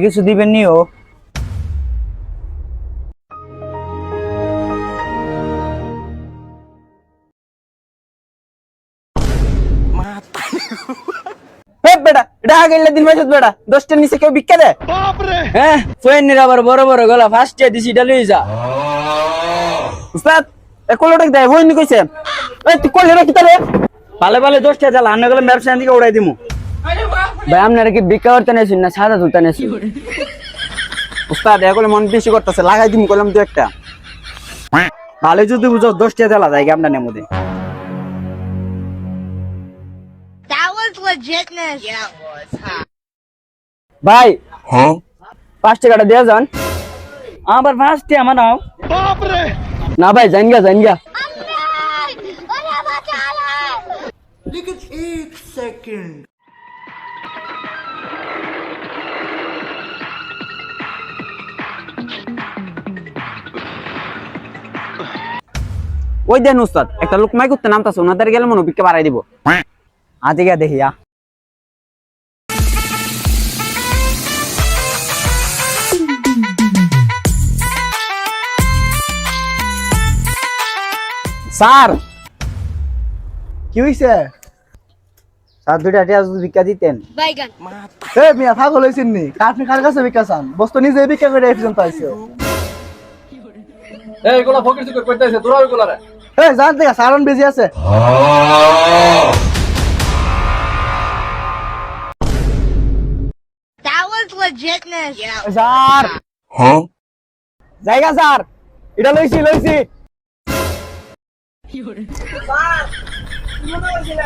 কিছু দিবেন নি ও? বেটা এটা আগে দিন মাসুদ বেটা 10টার নিচে কেউ ভিক্ষা দেয়? হ্যাঁ ফোয়েনের আবার বড় বড় গলা ফার্স্ট ইয়ার দিছি এটা লই যা। উস্তাদ একলোটক দেয় হইনি কইছে। এই তুই কইলে কি তারে পালে পালে 10টা জ্বালা আন্না গেলে ব্যবসা দিকে উড়াই দিমু। ভাই আপনারা কি ভিক্ষা করতে নেছেন না সাদা তুলতে নেছেন? উস্তাদ এগুলো মন বেশি করতেছে লাগাই দিমু কইলাম তো একটা। ভালো যদি বুঝো 10টা জ্বালা যায় আপনার নেমুদে। That was legitness. Yeah, it was. ভাই হ্যাঁ 5 টাকাটা দেয়া যান। আবার 5 টাকা আমার নাও। না ভাই জানগা জানগা। ওই দেন উস্তাদ একটা লোক মাই করতে নামতাছে ওনাদের গেলে মনে ভিক্ষা বাড়াই দিব। আদিকে দেখিয়া স্যার কি হইছে? স্যার 2টা টিয়া যদি ভিক্ষা দিতেন। Bacon. এ মিয়া পাগল হইছেন নি? আপনি কার কাছে ভিক্ষা চান? বস্তু নিজে ভিক্ষা করে এফিশন পাইছো। এই গুলা ফকির চুকর কইতাছে তোরা ওইগুলা রে এ জান দেখা সারন বেজি আছে। That was legitness. Yeah. Sir হ্যাঁ জায়গা স্যার এটা লইছি লইছি। স্যার কি মনে হইছিল?